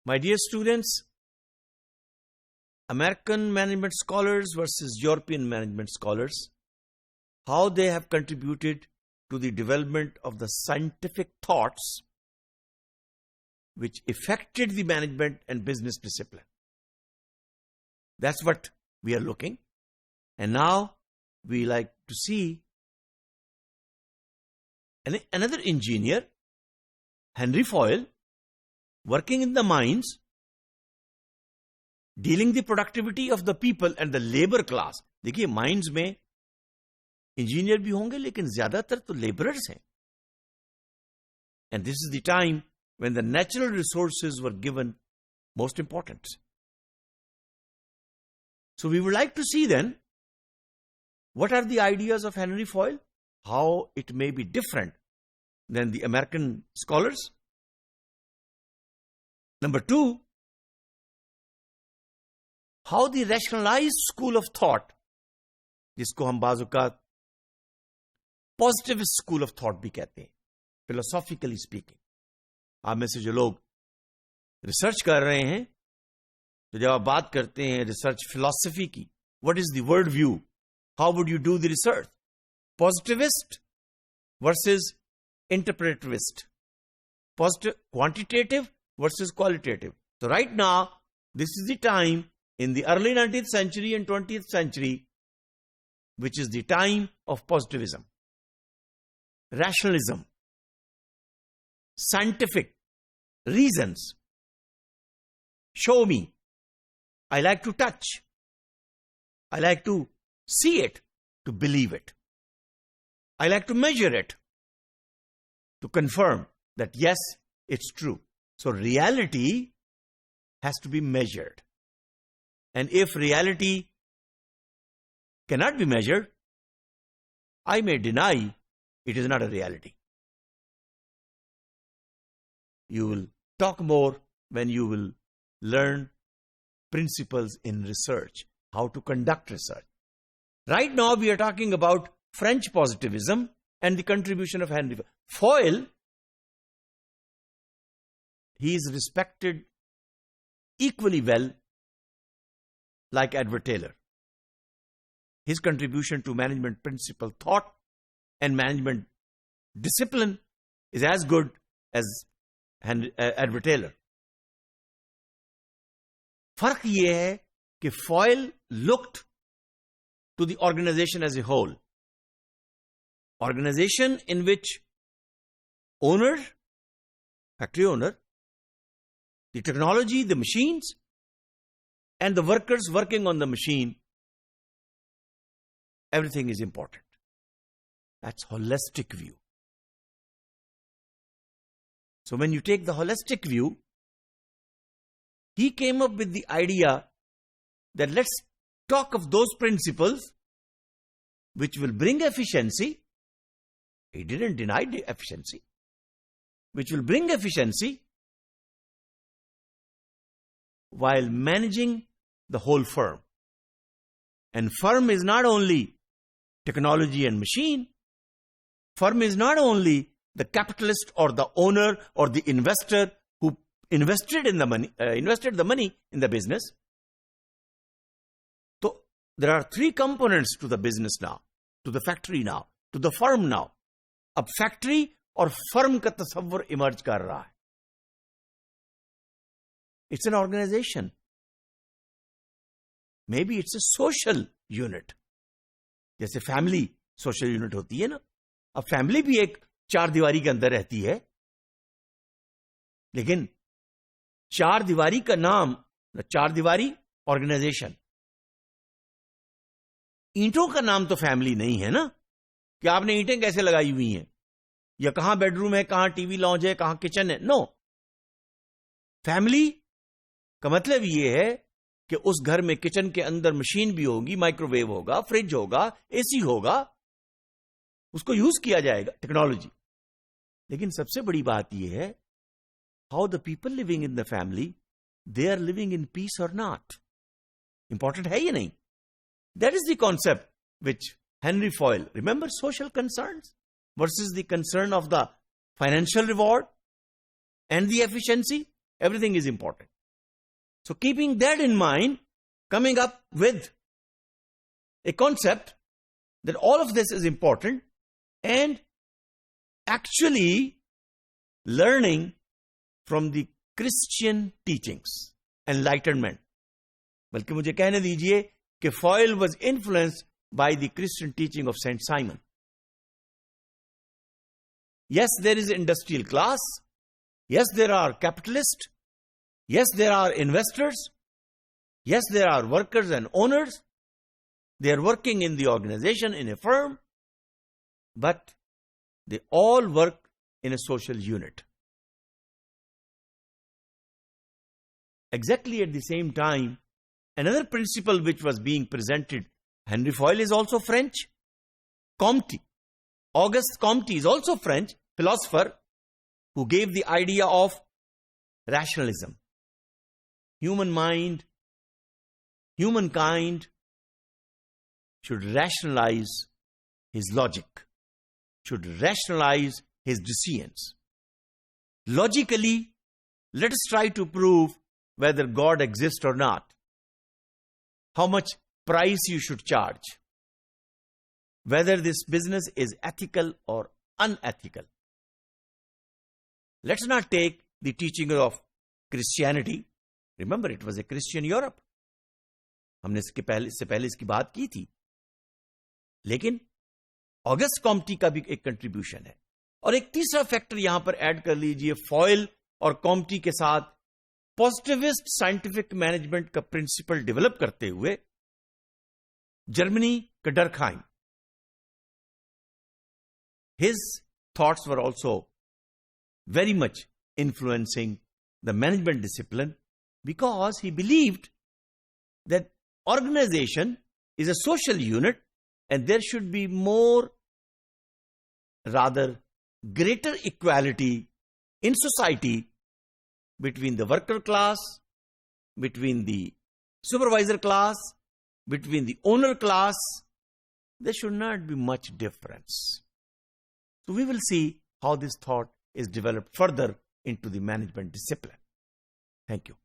My dear students, American management scholars versus European management scholars, how they have contributed to the development of the scientific thoughts which affected the management and business discipline. That's what we are looking. And now we like to see another engineer, Henry Foyle, working in the mines, dealing the productivity of the people and the labor class. देखिए mines में engineer भी होंगे लेकिन ज्यादातर तो labourers हैं. And this is the time when the natural resources were given most importance. So we would like to see then what are the ideas of Henry Foyle, how it may be different than the American scholars. Number 2, how the rationalized school of thought, जिसको हम बाज़ औक़ात positivist school of thought भी कहते हैं, philosophically speaking. आप में से जो लोग रिसर्च कर रहे हैं, तो जब आप बात करते हैं रिसर्च फिलॉसफी की, what is the world view? How would you do the research? Positivist versus interpretivist. Positive, quantitative versus qualitative. So right now, this is the time in the early 19th century and 20th century, which is the time of positivism, rationalism, scientific reasons. Show me. I like to touch. I like to see it, to believe it. I like to measure it, to confirm that yes, it's true. So reality has to be measured. And if reality cannot be measured, I may deny it is not a reality. You will talk more when you will learn principles in research, how to conduct research. Right now we are talking about French positivism and the contribution of Henry Foyle. He is respected equally well like Edward Taylor. His contribution to management principle thought and management discipline is as good as Edward Taylor. فرق یہ ہے کہ Foyle looked to the organization as a whole. Organization in which owner, factory owner, the technology, the machines, and the workers working on the machine, everything is important. That's holistic view. So when you take the holistic view, he came up with the idea that let's talk of those principles which will bring efficiency. He didn't deny the efficiency. Which will bring efficiency while managing the whole firm. And firm is not only technology and machine. Firm is not only the capitalist or the owner or the investor who invested the money in the business. So there are 3 components to the business now, to the factory now, to the firm now. اب factory اور firm کا تصور emerge کر رہا ہے. It's an organization, maybe it's a social unit, جیسے family social unit ہوتی ہے نا. اب فیملی بھی ایک 4 دیواری کے اندر رہتی ہے, لیکن 4 دیواری کا نام 4 دیواری آرگنائزیشن. اینٹوں کا نام تو فیملی نہیں ہے نا, کہ آپ نے اینٹیں کیسے لگائی ہوئی ہیں, یا کہاں بیڈ روم ہے, کہاں ٹی وی لاؤنج ہے, کہاں کچن ہے. نو, فیملی کا مطلب یہ ہے کہ اس گھر میں کچن کے اندر مشین بھی ہوگی, مائکرو ویو ہوگا, فریج ہوگا, اے سی ہوگا, اس کو یوز کیا جائے گا, ٹیکنالوجی. لیکن سب سے بڑی بات یہ ہے, how the people living in the family, they are living in peace or not. Important ہے یہ نہیں. That is the concept which Henry Foyle, remember social concerns versus the concern of the financial reward and the efficiency. Everything is important. So keeping that in mind, coming up with a concept that all of this is important and actually learning from the Christian teachings, enlightenment. بلکہ مجھے کہنے دیجئے کہ Foyle was influenced by the Christian teaching of Saint Simon. Yes, there is industrial class. Yes, there are capitalists. Yes, there are investors. Yes, there are workers and owners. They are working in the organization, in a firm. But they all work in a social unit. Exactly at the same time, another principle which was being presented, Henry Foyle is also French. Comte, Auguste Comte is also French philosopher who gave the idea of rationalism. Human mind, humankind should rationalize his logic, should rationalize his decisions. Logically, let us try to prove whether God exists or not, how much price you should charge, whether this business is ethical or unethical. Let's not take the teaching of Christianity. Remember, it was a Christian Europe. ہم نے اس سے پہلے اس کی بات کی تھی. لیکن آگسٹ کامٹی کا بھی ایک کنٹریبیوشن ہے. اور ایک تیسرا فیکٹر یہاں پر ایڈ کر لیجئے فوائل اور کامٹی کے ساتھ پازیٹیوسٹ سائنٹیفک مینجمنٹ کا پرنسپل ڈیولپ کرتے ہوئے جرمنی کا ڈرکہائم. His thoughts were also very much influencing the management discipline because he believed that organization is a social unit and there should be more, rather greater equality in society between the worker class, between the supervisor class, between the owner class. There should not be much difference. So we will see how this thought is developed further into the management discipline. Thank you.